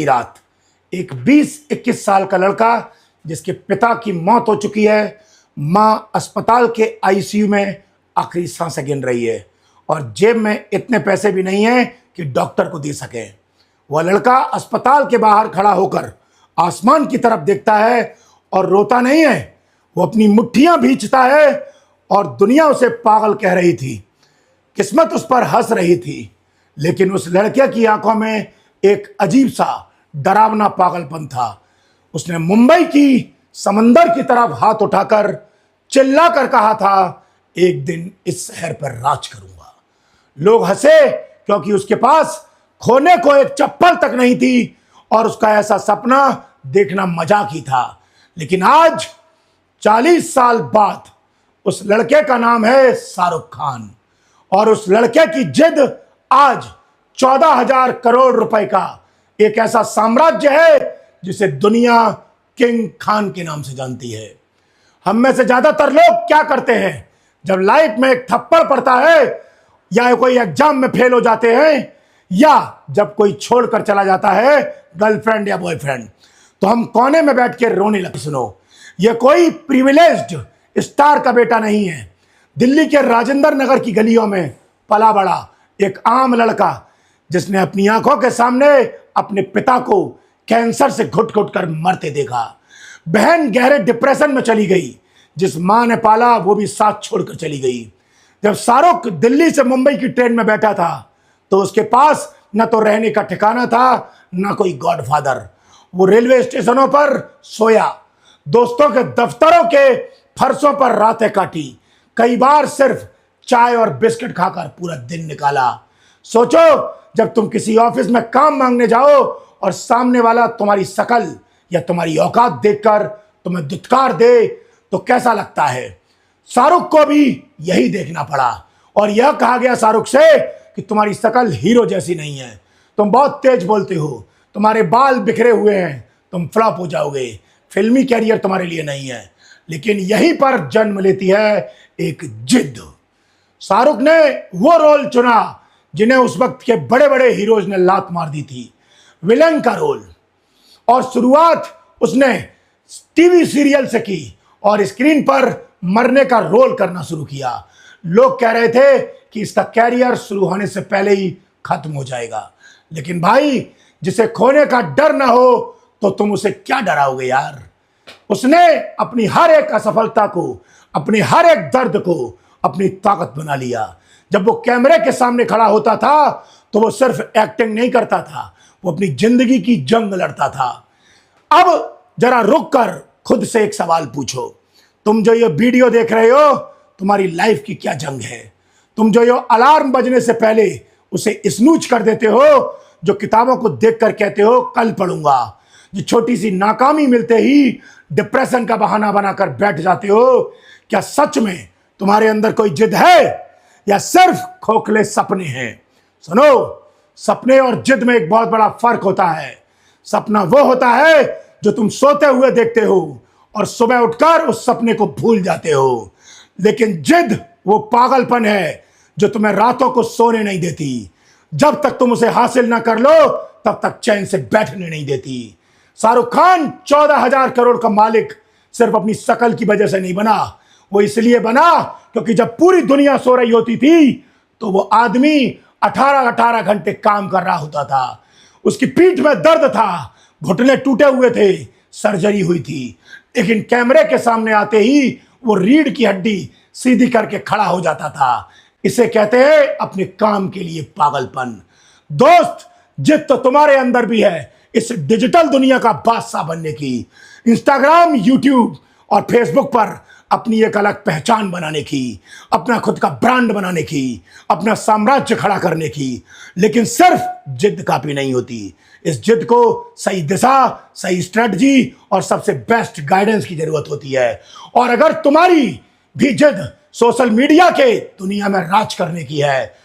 रात एक 20-21 साल का लड़का जिसके पिता की मौत हो चुकी है, मां अस्पताल के आईसीयू में आखिरी सांसें गिन रही है और जेब में इतने पैसे भी नहीं है कि डॉक्टर को दे सके। वह लड़का अस्पताल के बाहर खड़ा होकर आसमान की तरफ देखता है और रोता नहीं है, वो अपनी मुट्ठियां भींचता है और दुनिया उसे पागल कह रही थी, किस्मत उस पर हंस रही थी, लेकिन उस लड़के की आंखों में एक अजीब सा डरावना पागलपन था। उसने मुंबई की समंदर की तरफ हाथ उठाकर चिल्लाकर कहा था, एक दिन इस शहर पर राज करूंगा। लोग हंसे क्योंकि उसके पास खोने को एक चप्पल तक नहीं थी और उसका ऐसा सपना देखना मजाक ही था। लेकिन आज 40 साल बाद उस लड़के का नाम है शाहरुख खान और उस लड़के की जिद आज 14,000 करोड़ रुपए का एक ऐसा साम्राज्य है जिसे दुनिया किंग खान के नाम से जानती है। हम में से ज्यादातर लोग क्या करते हैं, जब लाइफ में एक थप्पड़ पड़ता है या कोई एग्जाम में फेल हो जाते हैं या जब कोई छोड़कर चला जाता है गर्लफ्रेंड या बॉयफ्रेंड, तो हम कोने में बैठ के रोने लगते। सुनो, यह कोई प्रिविलेज्ड स्टार का बेटा नहीं है। दिल्ली के राजेंद्र नगर की गलियों में पला बड़ा एक आम लड़का जिसने अपनी आंखों के सामने अपने पिता को कैंसर से घुट घुट कर मरते देखा। बहन गहरे डिप्रेशन में चली गई, जिस मां ने पाला वो भी साथ छोड़कर चली गई। जब शाहरुख दिल्ली से मुंबई की ट्रेन में बैठा था तो उसके पास न तो रहने का ठिकाना था न कोई गॉडफादर। वो रेलवे स्टेशनों पर सोया, दोस्तों के दफ्तरों के फर्शों पर रातें काटी, कई बार सिर्फ चाय और बिस्किट खाकर पूरा दिन निकाला। सोचो, जब तुम किसी ऑफिस में काम मांगने जाओ और सामने वाला तुम्हारी शकल या तुम्हारी औकात देखकर तुम्हें दुत्कार दे तो कैसा लगता है। शाहरुख को भी यही देखना पड़ा और यह कहा गया शाहरुख से कि तुम्हारी शकल हीरो जैसी नहीं है, तुम बहुत तेज बोलते हो, तुम्हारे बाल बिखरे हुए हैं, तुम फ्लॉप हो जाओगे, फिल्मी कैरियर तुम्हारे लिए नहीं है। लेकिन यहीं पर जन्म लेती है एक जिद। शाहरुख ने वो रोल चुना जिन्हें उस वक्त के बड़े बड़े हीरोज ने लात मार दी थी, विलन का रोल। और शुरुआत उसने टीवी सीरियल से की और स्क्रीन पर मरने का रोल करना शुरू किया। लोग कह रहे थे कि इसका कैरियर शुरू होने से पहले ही खत्म हो जाएगा। लेकिन भाई, जिसे खोने का डर ना हो तो तुम उसे क्या डराओगे यार। उसने अपनी हर एक असफलता को, अपनी हर एक दर्द को अपनी ताकत बना लिया। जब वो कैमरे के सामने खड़ा होता था तो वो सिर्फ एक्टिंग नहीं करता था, वो अपनी जिंदगी की जंग लड़ता था। अब जरा रुक कर खुद से एक सवाल पूछो, तुम जो ये वीडियो देख रहे हो, तुम्हारी लाइफ की क्या जंग है। तुम जो ये अलार्म बजने से पहले उसे स्नूज कर देते हो, जो किताबों को देखकर कहते हो कल पढ़ूंगा, जो छोटी सी नाकामी मिलते ही डिप्रेशन का बहाना बनाकर बैठ जाते हो, क्या सच में तुम्हारे अंदर कोई जिद है या सिर्फ खोखले सपने हैं। सुनो, सपने और जिद में एक बहुत बड़ा फर्क होता है। सपना वो होता है जो तुम सोते हुए देखते हो और सुबह उठकर उस सपने को भूल जाते हो। लेकिन जिद वो पागलपन है जो तुम्हें रातों को सोने नहीं देती। जब तक तुम उसे हासिल ना कर लो तब तक चैन से बैठने नहीं देती। शाहरुख खान 14,000 करोड़ का मालिक सिर्फ अपनी शकल की वजह से नहीं बना, वो इसलिए बना क्योंकि जब पूरी दुनिया सो रही होती थी तो वो आदमी 18-18 घंटे काम कर रहा होता था। उसकी पीठ में दर्द था, घुटने टूटे हुए थे, सर्जरी हुई थी, लेकिन कैमरे के सामने आते ही वो रीढ़ की हड्डी सीधी करके खड़ा हो जाता था। इसे कहते हैं अपने काम के लिए पागलपन। दोस्त, जिद तो तुम्हारे अंदर भी है इस डिजिटल दुनिया का बादशाह बनने की, इंस्टाग्राम, यूट्यूब और फेसबुक पर अपनी एक अलग पहचान बनाने की, अपना खुद का ब्रांड बनाने की, अपना साम्राज्य खड़ा करने की। लेकिन सिर्फ जिद काफी नहीं होती, इस जिद को सही दिशा, सही स्ट्रेटजी और सबसे बेस्ट गाइडेंस की जरूरत होती है। और अगर तुम्हारी भी जिद सोशल मीडिया के दुनिया में राज करने की है